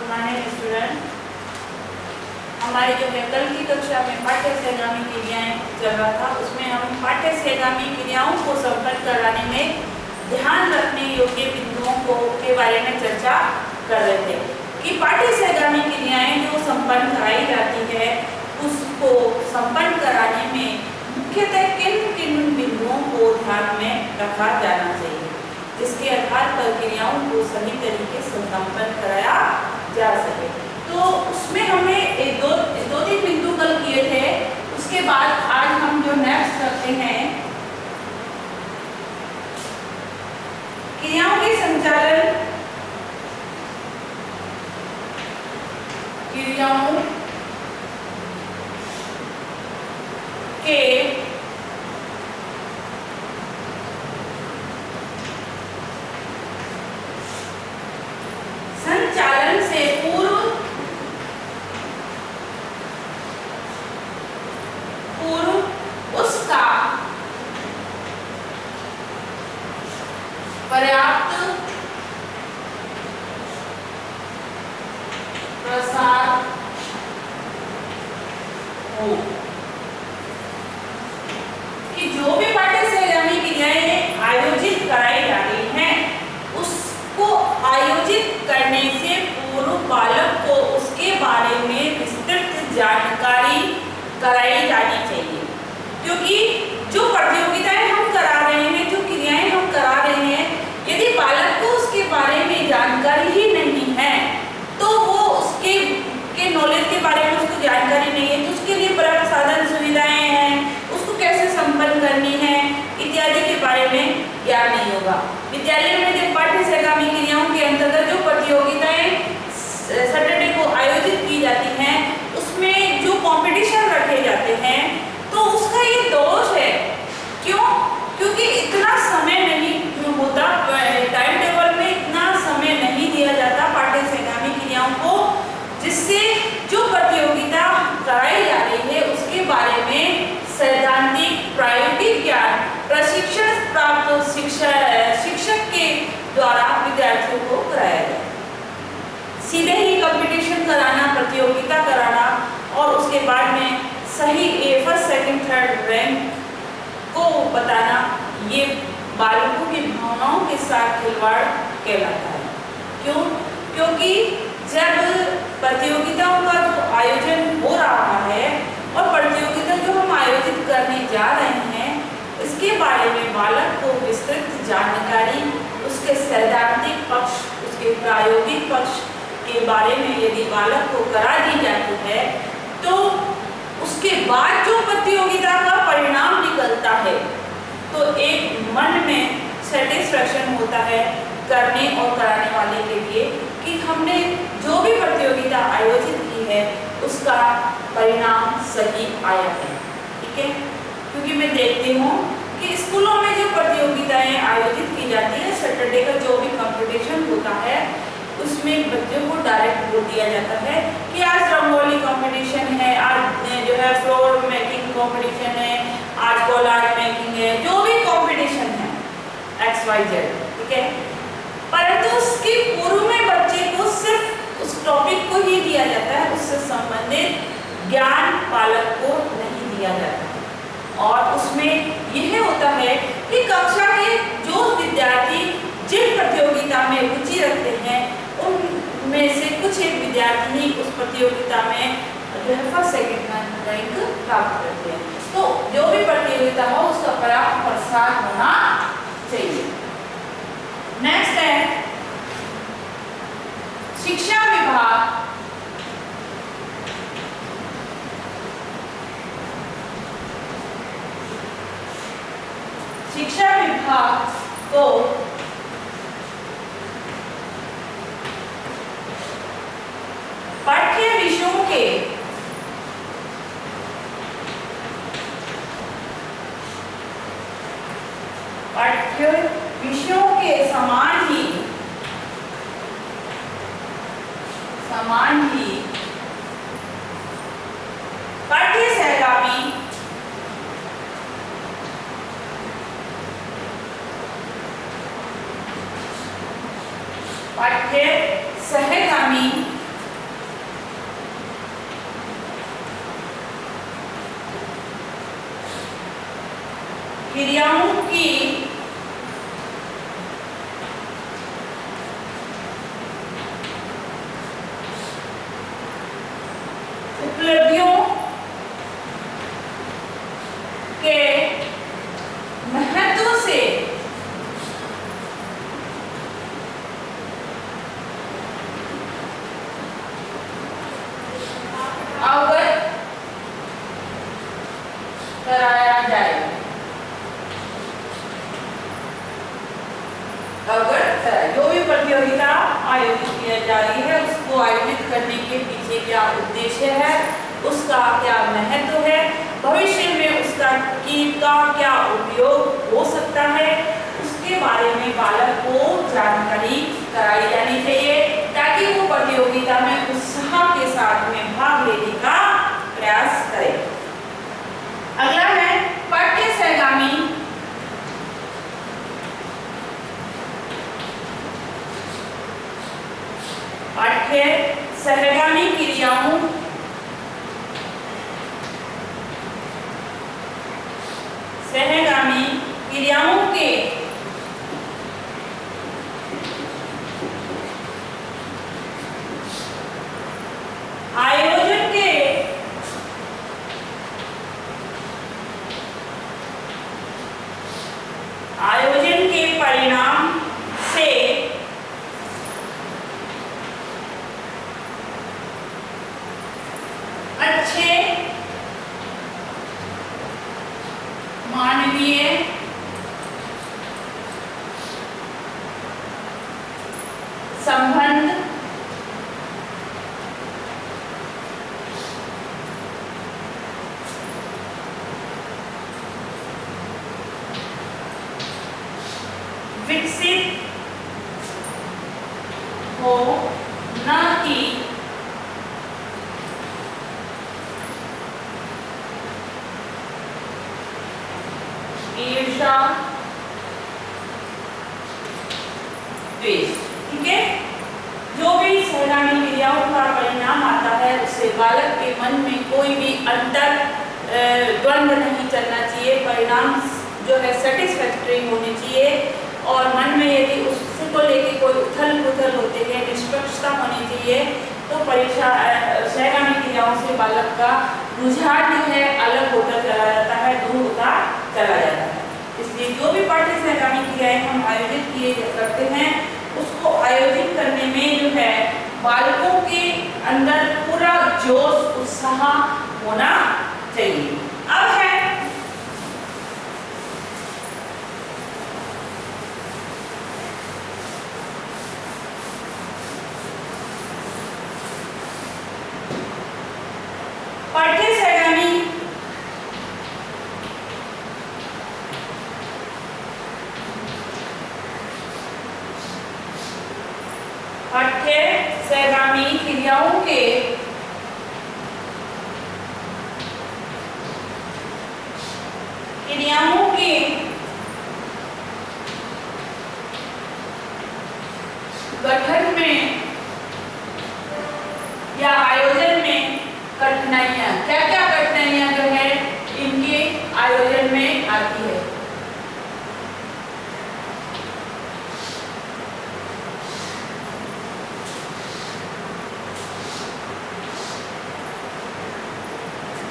Morning student. हमारी जो है कल की कक्षा में पाठ्य सहगामी क्रियाएं चल रहा था, उसमें हम पाठ्य सहगामी क्रियाओं को संपन्न कराने में ध्यान रखने योग्य बिंदुओं के बारे में चर्चा कर रहे थे कि पाठ्य सहगामी क्रियाएं जो संपन्न कराई जाती है उसको संपन्न कराने में मुख्यतः किन किन बिंदुओं को ध्यान में रखा जाना चाहिए, जिसके आधार पर क्रियाओं को सही तरीके से संपन्न कराया जा सके। तो उसमें हमने दो तीन बिंदु कल किए थे। उसके बाद आज हम जो नेक्स्ट करते हैं क्रियाओं के संचालन, क्रियाओं के संचालन से पूर्व उसका पर्याप्त प्रसार हो, कि जो भी पाठ्य सहगामी क्रियाएं आयोजित कराई जा रही हैं उसको आयोजित करने से पूर्व बालक को उसके बारे में विस्तृत जानकारी कराई जानी चाहिए। क्योंकि जो प्रतियोगिताएं हम करा रहे हैं, जो क्रियाएं हम करा रहे हैं, यदि बालक को उसके बारे में जानकारी ही नहीं है तो वो उसके नॉलेज के बारे में उसको जानकारी नहीं है तो उसके लिए पर्याप्त साधन सुविधाएं हैं, उसको कैसे संपन्न करनी है इत्यादि के बारे में ज्ञान नहीं होगा। विद्यालय में जब पाठ्य सहगामी क्रियाओं के अंतर्गत जो प्रतियोगिताएं सैटरडे को आयोजित की जाती हैं उसमें जो कंपटीशन रखे जाते हैं तो उसका ये दोष है। क्यों? क्योंकि इतना समय नहीं होता, टाइम टेबल में इतना समय नहीं दिया जाता पाठ्य सहगामी क्रियाओं को, जिससे जो प्रतियोगिता कराई जा रही है उसके बारे में सैद्धांतिक प्रायोगिक ज्ञान प्रशिक्षण प्राप्त शिक्षक के द्वारा विद्यार्थियों को कराया जाए। सीधे ही कंपटीशन कराना, प्रतियोगिता कराना और उसके बाद में सही फर्स्ट सेकंड थर्ड रैंक को बताना, ये बालकों की भावनाओं के साथ खिलवाड़ कहलाता है। क्यों? क्योंकि जब प्रतियोगिताओं का जो आयोजन हो रहा है और प्रतियोगिता जो हम आयोजित करने जा रहे हैं इसके बारे में बालक को विस्तृत जानकारी, उसके सैद्धांतिक पक्ष, उसके प्रायोगिक पक्ष के बारे में यदि बालक को करा दी जाती है तो उसके बाद जो प्रतियोगिता का परिणाम निकलता है तो एक मन में सेटिस्फैक्शन होता है करने और कराने वाले के लिए कि हमने जो भी प्रतियोगिता आयोजित की है उसका परिणाम सही आया है। ठीक है? क्योंकि मैं देखती हूँ कि स्कूलों में जो प्रतियोगिताएं आयोजित की जाती है, सैटरडे का जो भी कंपटीशन होता है उसमें बच्चों को डायरेक्ट बोल दिया जाता है कि आज रंगोली कंपटीशन है, आज जो है फ्लोर मेकिंग कंपटीशन है, आज कोलाज मेकिंग है, जो भी कंपटीशन है XYZ। ठीक है? परंतु उसके पूर्व में बच्चे को सिर्फ उस टॉपिक को ही दिया जाता है, उससे संबंधित ज्ञान बालक को नहीं दिया जाता। और उसमें यह होता है कि कक्षा के जो विद्यार्थी जिन प्रतियोगिता में रुचि रखते हैं उनमें से कुछ एक विद्यार्थी ही उस प्रतियोगिता में फर्स्ट सेकंड रैंक प्राप्त करते हैं। तो जो भी प्रतियोगिता हो उसका पर्याप्त प्रसार होना चाहिए। नेक्स्ट है शिक्षा विभाग। शिक्षा विभाग को पाठ्य विषयों के समान ही पाठ्य सहगामी पाठ्य सहगामी जा रही है उसको आयोजित करने के पीछे क्या उद्देश्य है, उसका क्या महत्व है, भविष्य में उसका क्या उपयोग हो सकता है, उसके बारे में बालक को जानकारी कराई जानी चाहिए ताकि वो प्रतियोगिता में उत्साह के साथ में भाग लेने का प्रयास करे। अगला है पाठ्य सहगामी पाठ्य सहगामी क्रियाओं के आयोजन के परिणाम से अच्छे मानवीय संबंध विकसित हो, न कि ईर्ष्या द्वेष। ठीक है, जो भी सहगामी क्रियाओं का परिणाम आता है उससे बालक के मन में कोई भी अंतर द्वंद्व नहीं चलना चाहिए, परिणाम जो है सेटिस्फैक्टरी होने चाहिए और मन में यदि उसको लेके कोई उथल पुथल होते हैं, निष्पक्षता होनी चाहिए, तो परीक्षा सहगामी क्रियाओं से बालक का रुझान जो है अलग होता चला जाता है, दूर होता चला जाता है। इसलिए जो भी पाठ्य सहगामी क्रियाएं हम आयोजित किए करते हैं उसको आयोजित करने में जो है बालकों के अंदर पूरा जोश उत्साह होना चाहिए। अब है पाठ्य सहगामी क्रियाओं के गठन में या आयोजन में कठिनाइयां, क्या क्या कठिनाइयां जो है इनके आयोजन में आती है।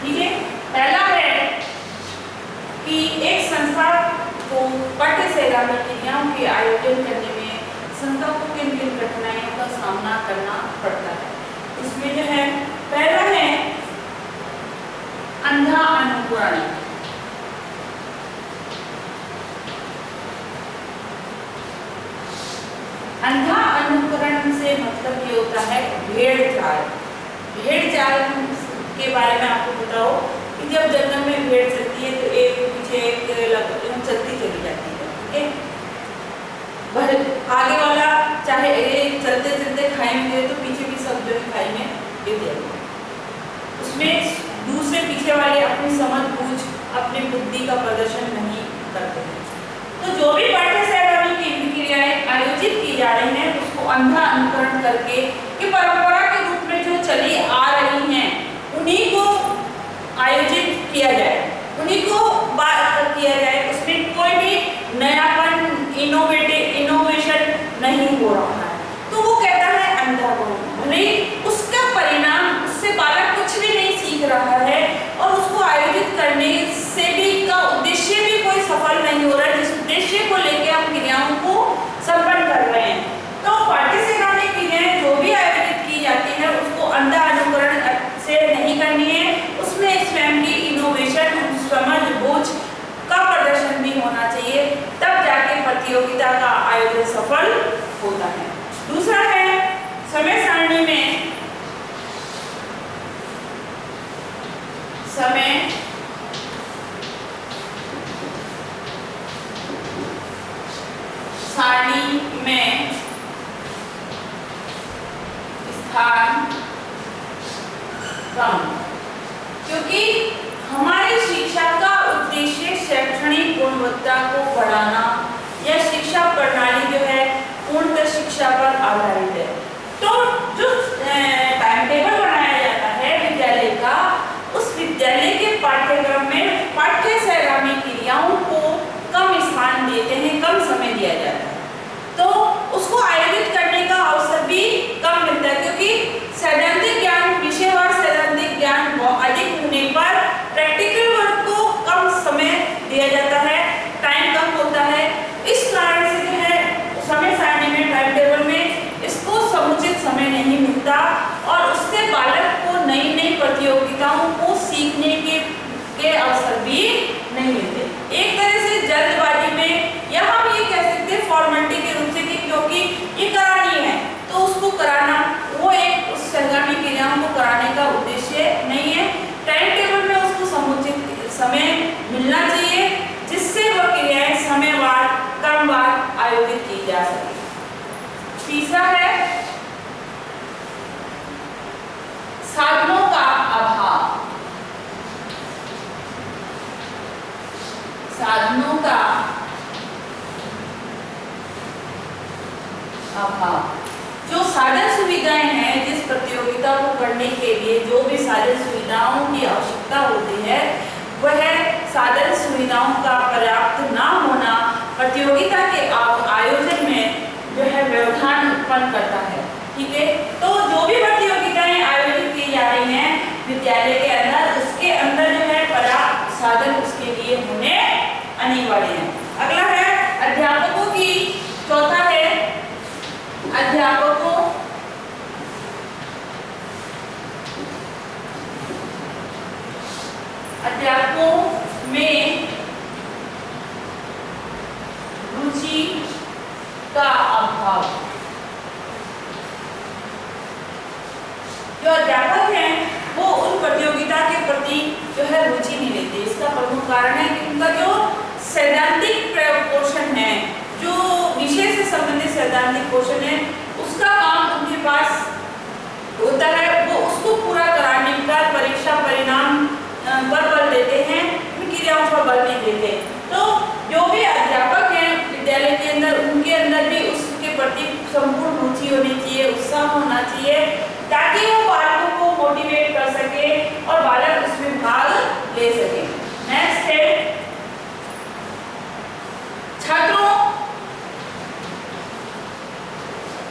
ठीक है, पहला है कि एक संस्था को पाठ्य सहगामी क्रियाओं के आयोजन करने में संस्था को किन किन कठिनाइयों का सामना करना पड़ता है। इसमें जो है पहला है अंधा अनुकरण। अंधा अनुकरण से मतलब ये होता है भेड़ चाल। भेड़ चाल के बारे में आपको बताओ कि जब जंगल में भेड़ चलती है तो एक पीछे एक चलती चली जाती है। ठीक है, आगे वाला चाहे चलते चलते खाई में गिरे तो पीछे भी सब जो है खाई में गिर जाएगा। उसमें दूसरे पीछे वाले अपनी समझ बूझ अपनी बुद्धि का प्रदर्शन नहीं करते हैं। तो जो भी पाठ्य सहगामी की क्रियाएं आयोजित की जा रही हैं उसको अंधा अनुकरण करके कि परंपरा के रूप में जो चली आ रही हैं उन्हीं को आयोजित किया जाए, उन्हीं को बात किया जाए, उसमें कोई भी नयापन इनोवेशन नहीं हो रहा है। तो वो कहता है अंधापन, भले उसका परिणाम उससे बालक कुछ भी नहीं सीख रहा है और उसको आयोजित करने से भी का उद्देश्य भी कोई सफल नहीं हो रहा है जिस उद्देश्य को लेकर हम क्रियाओं को संपन्न कर रहे हैं। तो पाठ्य सहगामी क्रियाएं जो भी आयोजित की जाती है उसको अंधा अनुकरण से नहीं करनी है, उसमें स्वयं की इनोवेशन समझ व्यवधान कम, क्योंकि हमारी शिक्षा का उद्देश्य शैक्षणिक गुणवत्ता को बढ़ाना या शिक्षा प्रणाली जो है पूर्णतः शिक्षा पर आधारित है। तो जो टाइम टेबल बनाया जाता है विद्यालय का, उस विद्यालय के पाठ्यक्रम में पाठ्य सहगामी क्रियाओं को कम स्थान देते हैं, कम समय दिया जाता है, तो उसको आयोजित करने का अवसर भी कम मिलता है, क्योंकि सैद्धांतिक ज्ञान, विषयवार सैद्धांतिक ज्ञान अधिक होने पर प्रैक्टिकल वर्क को कम समय दिया जाता है, टाइम कम होता है। इस कारण से जो है समय सारणी में, टाइम टेबल में इसको समुचित समय नहीं मिलता और उससे बालक को नई नई प्रतियोगिताओं को सीखने के अवसर भी नहीं मिलते। एक तरह से जल्दबाजी में, या हम ये कह सकते हैं फॉर्मेलिटी के रूप से कि क्योंकि ये करानी है तो उसको कराना, वो एक उस सहगामी क्रियाओं को कराने का उद्देश्य नहीं है। टाइम टेबल में उसको समुचित समय मिलना चाहिए जिससे वह क्रियाएं समयवार, क्रमवार आयोजित की जा सके। तीसरा है साधनों का अभाव। साधनों का अभाव, जो साधन सुविधाएं हैं जिस प्रतियोगिता को करने के लिए जो भी साधन सुविधाओं की आवश्यकता होती है, वह साधन सुविधाओं का पर्याप्त ना होना प्रतियोगिता के आयोजन में जो है व्यवधान उत्पन्न करता है। ठीक है, तो जो भी प्रतियोगिताएं आयोजित की जा रही हैं विद्यालय के अंदर, उसके अंदर जो है पर्याप्त साधन उसके लिए होने अनिवार्य है। अगला है अध्यापकों की, चौथा है अध्यापकों में रुचि का अभाव। जो अध्यापक हैं वो उन प्रतियोगिता के प्रति जो है रुचि नहीं लेते। इसका प्रमुख कारण है कि उनका जो सैद्धांतिक पोषण है, जो विषय से संबंधित सैद्धांतिक पोषण है, उसका काम उनके पास होता है, वो उसको पूरा कराने का परीक्षा परिणाम पर बल देते हैं, उन क्रियाओं पर बल नहीं देते। तो जो भी अध्यापक हैं विद्यालय के अंदर, उनके अंदर भी उसके प्रति संपूर्ण रुचि होनी चाहिए, उत्साह होना चाहिए, ताकि वो बालकों को मोटिवेट कर सके और बालक उसमें भाग ले सके। नेक्स्ट है छात्रों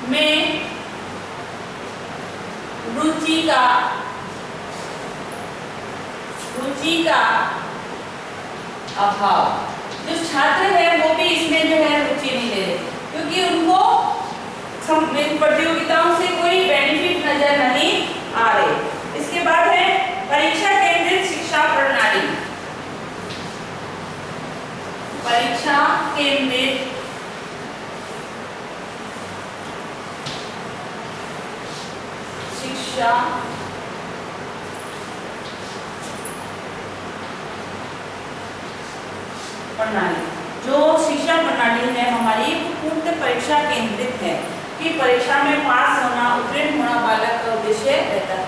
में रुचि का अभाव। जो छात्र है वो भी इसमें जो है रुचि नहीं ले रहे, क्योंकि उनको प्रतियोगिताओं से कोई बेनिफिट नजर नहीं आ रहे। इसके बाद है परीक्षा केंद्रित शिक्षा प्रणाली। परीक्षा केंद्रित शिक्षा प्रणाली, जो शिक्षा प्रणाली है हमारी, वो पूर्ण परीक्षा केंद्रित है कि परीक्षा में पास होना, उत्तीर्ण होना बालक का उद्देश्य रहता है।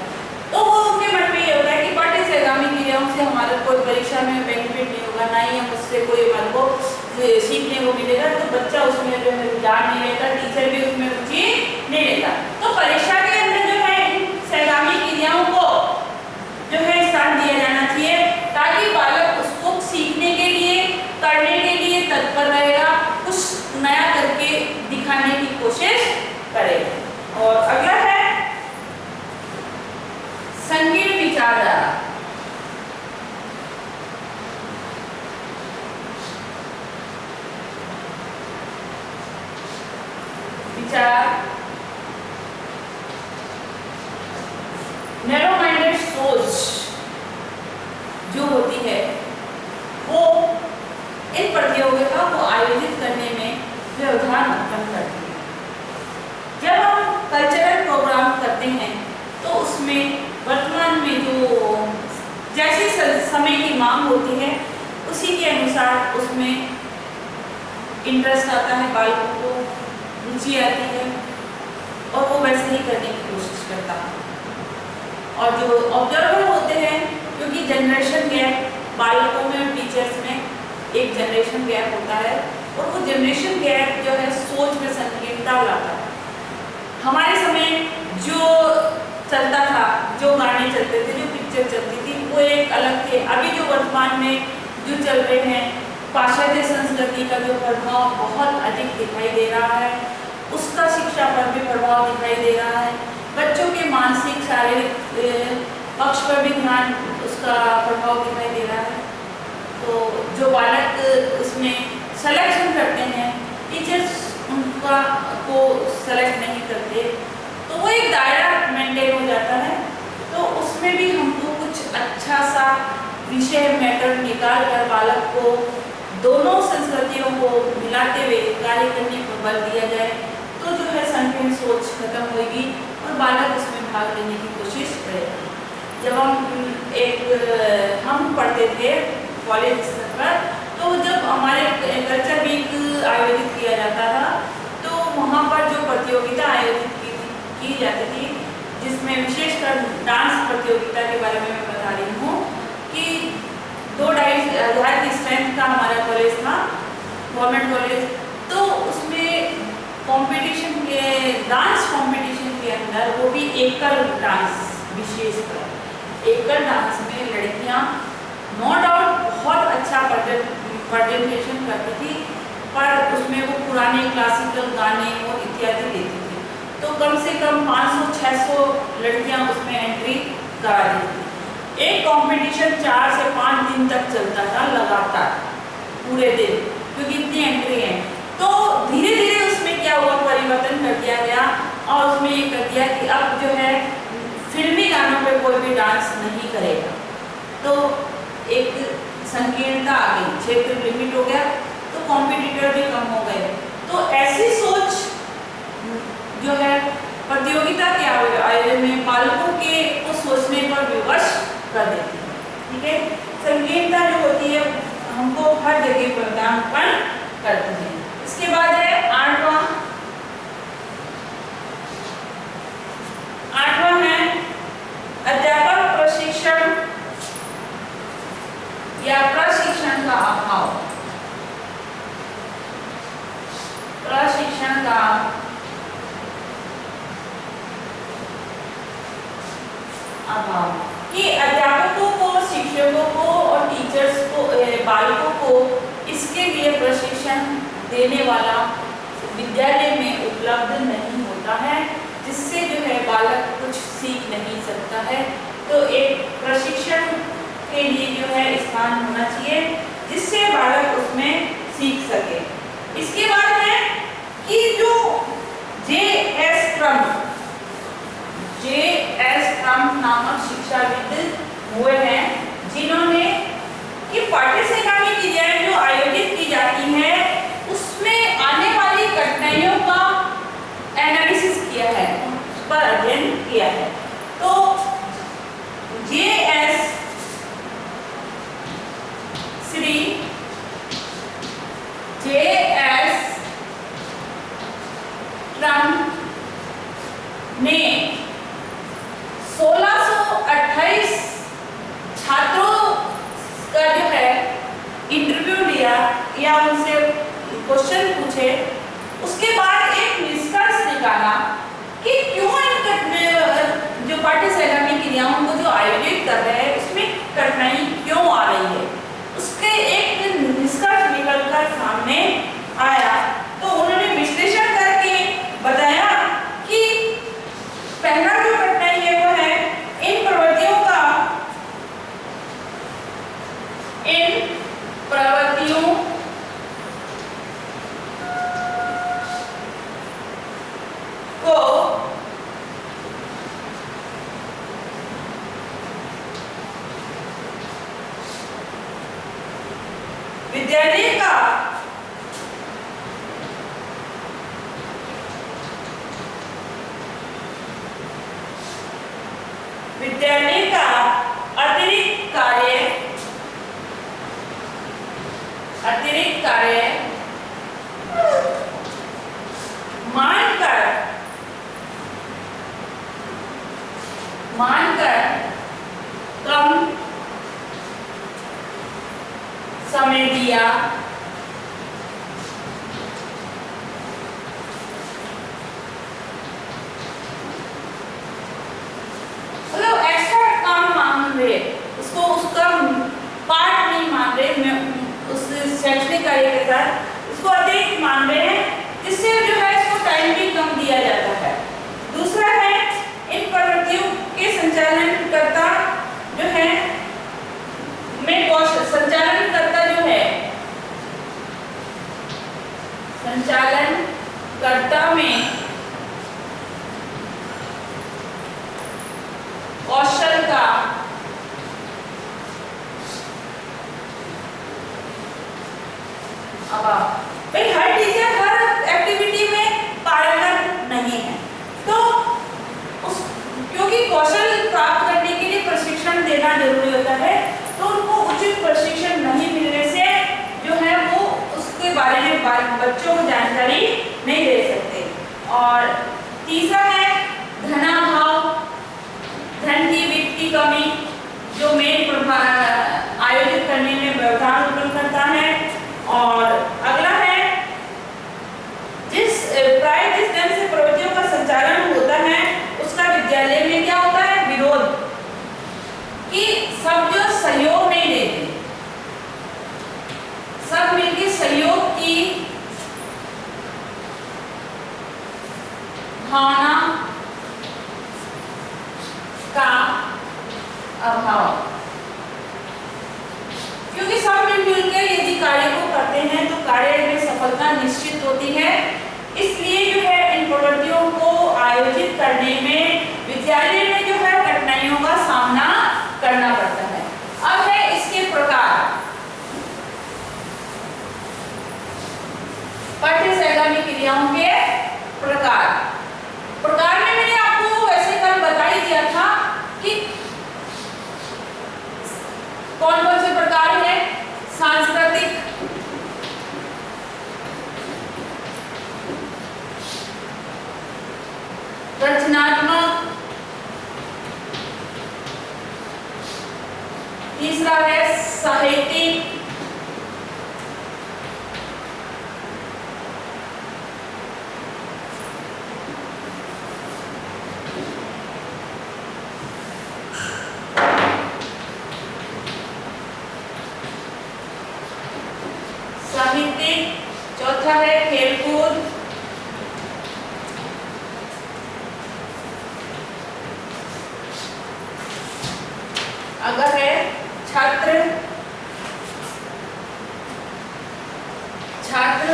तो वो उनके मन में ये होता है कि पाठ्य सहगामी क्रियाओं से हमारा कोई परीक्षा में बेनिफिट नहीं होगा, ना ही हम उससे कोई हमारे को सीखने को मिलेगा, तो बच्चा उसमें जो है रुझान नहीं रहता, टीचर भी उसमें रुचि नहीं लेता। तो परीक्षा के अंदर जो है इन सहगामी क्रियाओं को जो है स्थान दिया जाना चाहिए, ताकि बालक उसको सीखने के लिए, करने के लिए तत्पर रहेगा, कुछ नया करके दिखाने की कोशिश करेगा। और अगला है संकीर्ण विचारधारा। नैरो माइंडेड सोच जो होती है वो इन प्रतियोगिताओं को आयोजित करने में व्यवधान उत्पन्न करती है। जब हम कल्चरल प्रोग्राम करते हैं तो उसमें वर्तमान में जो जैसे समय की मांग होती है उसी के अनुसार उसमें इंटरेस्ट आता है, बालकों को रुचि आती है और वो वैसे ही करने की कोशिश करता है। और जो ऑब्जर्वर होते हैं, क्योंकि जनरेशन गैप बालकों में और टीचर्स में एक जनरेशन गैप होता है, और वो जनरेशन गैप जो है सोच में संकीर्णता लाता है। हमारे समय जो चलता था, जो गाने चलते थे, जो पिक्चर चलती थी, वो एक अलग थे। अभी जो वर्तमान में जो चल रहे हैं, पाश्चात्य संस्कृति का जो प्रभाव बहुत अधिक दिखाई दे रहा है, उसका शिक्षा पर भी प्रभाव दिखाई दे रहा है। बच्चों के मानसिक शारीरिक पक्ष पर भी ध्यान उसका प्रभाव दिखाई दे रहा है। तो जो बालक उसमें सिलेक्शन करते हैं, टीचर्स उनका को सेलेक्ट नहीं करते, तो वो एक दायरा मेंटेन हो जाता है। तो उसमें भी हमको कुछ अच्छा सा विषय मैटर निकाल कर बालक को दोनों संस्कृतियों को मिलाते हुए कार्य करने पर बल दिया जाए, तो जो है संकीर्ण सोच खत्म होगी और बालक उसमें भाग लेने की कोशिश करेगा। जब हम पढ़ते थे कॉलेज स्तर पर, तो जब हमारे कल्चर वीक आयोजित किया जाता था, तो वहाँ पर जो प्रतियोगिता आयोजित की जाती थी, जिसमें विशेषकर डांस प्रतियोगिता के बारे में मैं बता रही हूँ कि 2,500 की स्ट्रेंथ का हमारा कॉलेज था, गवर्नमेंट कॉलेज। तो उसमें कंपटीशन के डांस कंपटीशन के अंदर, वो भी एकल डांस, विशेषकर एकल डांस में लड़कियाँ नो डाउट बहुत अच्छा प्रेजेंटेशन करती थी, पर उसमें वो पुराने क्लासिकल गाने और इत्यादि लेती थी। तो कम से कम 500-600 लड़कियां उसमें एंट्री करा देती थी। एक कंपटीशन 4 से 5 दिन तक चलता था लगातार, पूरे दिन, क्योंकि इतनी एंट्री है। तो धीरे धीरे उसमें क्या हुआ, परिवर्तन कर दिया गया और उसमें ये कर दिया कि अब जो है फिल्मी गानों पे कोई भी डांस नहीं करेगा। तो एक संकीर्णता आ गई, क्षेत्र लिमिट हो गया, तो कॉम्पिटिटर भी कम हो गए। तो ऐसी सोच जो है प्रतियोगिता के आयोजन में बालकों के को सोचने पर विवश कर देती है। ठीक है, संकीर्णता जो होती है हमको हर जगह प्रदान करती है। इसके बाद है आठवां है अध्यापक प्रशिक्षण या प्रशिक्षण का अभाव। प्रशिक्षण का अभाव कि अध्यापकों को, शिक्षकों को और टीचर्स को, बालकों को इसके लिए प्रशिक्षण देने वाला विद्यालय में उपलब्ध नहीं होता है, जिससे जो है बालक कुछ सीख नहीं सकता है। तो एक प्रशिक्षण के लिए जो है स्थान होना चाहिए, जिससे बालक उसमें सीख सके। इसके बाद है कि जो J.S. ट्रम्प नामक शिक्षाविद हुए हैं, जिन्होंने कि पाठ्यक्रम की जो आयोजित की जाती है, उसमें आने वाली कठिनाइयों का एनालिसिस किया है, उस पर अध्ययन किया है। तो J.S. ट्रम्प ने 1628 छात्रों का जो है इंटरव्यू लिया या उनसे क्वेश्चन पूछे। उसके बाद एक निष्कर्ष निकाला कि क्यों जो पाठ्यक्रम क्रियाओं को जो आयोजित कर रहे हैं उसमें कठिनाई क्यों आ रही है, उसके एक निष्कर्ष निकलकर सामने आया। तो उन्होंने विश्लेषण करके बताया कि पहला जो कठिनाई है वो है इन प्रवृत्तियों को विद्यालय का अतिरिक्त कार्य मानकर मानकर कम समय दिया मतलब एक्स्ट्रा काम मान रहे, उसको उसका पार्ट नहीं मान रहे, मैं उस शैक्षणिक कार्य के साथ उसको अतिरिक्त मान रहे हैं, जिससे जो है इसको टाइम भी कम दिया जाता है। दूसरा है इन प्रवृत्तियों के संचालनकर्ता जो है में कौशल, संचालनकर्ता जो है संचालनकर्ता में कौशल का अभाव। भाई हर टीचर हर एक्टिविटी में पारंगत नहीं है, तो उस क्योंकि कौशल प्राप्त करने के लिए प्रशिक्षण देना जरूरी होता है, तो उनको उचित प्रशिक्षण नहीं मिलने से जो है वो उसके बारे में बच्चों को जानकारी नहीं दे सकते। और तीसरा है धनाभाव, धन की वित्त की कमी जो मेन आयोजित करने में व्यवधान उत्पन्न करता है। और अगला है जिस ढंग से प्रवृत्तियों का संचालन होता है उसका विद्यालय में क्या होता है, विरोध, कि सब जो सहयोग नहीं देते, सब मिलकर सहयोग की भावना का अभाव, क्योंकि सब मिलजुल कर यदि कार्य को करते हैं तो कार्य में सफलता निश्चित होती है। इसलिए जो है इन प्रवृत्तियों को आयोजित करने में विद्यालय में जो है कठिनाइयों का सामना करना पड़ता है। अब है इसके प्रकार, पाठ्य सहगामी क्रियाओं के प्रकार। प्रकार में मैंने आपको वैसे कल बता ही दिया था कि कौन कौन से प्रकार है, सांस्कृतिक, रचनात्मक, तीसरा है साहित्यिक, चौथा है खेलकूद, अगर है छात्र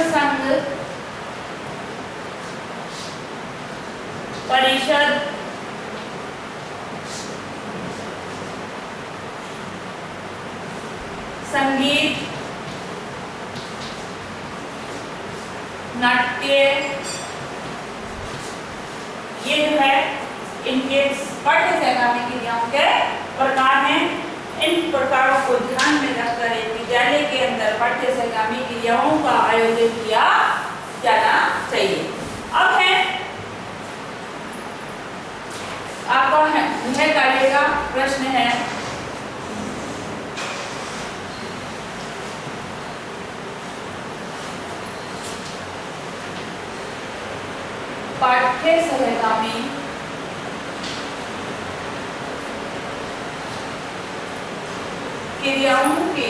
संघ, परिषद, संगीत, नाट्य, ये जो है इनके पाठ्य सहगामी क्रियाओं के प्रकार हैं। इन प्रकारों को ध्यान में रखकर विद्यालय के अंदर पाठ्य सहगामी क्रियाओं का आयोजन किया जाना चाहिए। अब है आपका गृह कार्य का प्रश्न है, पाठ्य सहगामी क्रियाओं के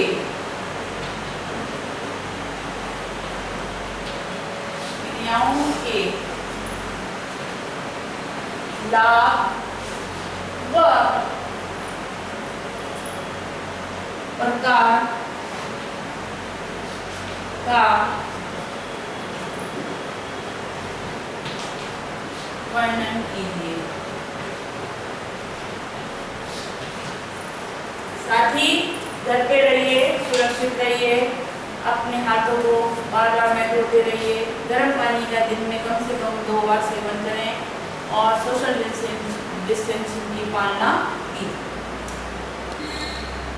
लाभ व प्रकार का वर्णन कीजिए। साथ ही घर पे रहिए, सुरक्षित रहिए, अपने हाथों को बार-बार में धोते रहिए, गर्म पानी का दिन में कम से कम 2 बार सेवन करें और सोशल डिस्टेंसिंग की पालना कीजिए।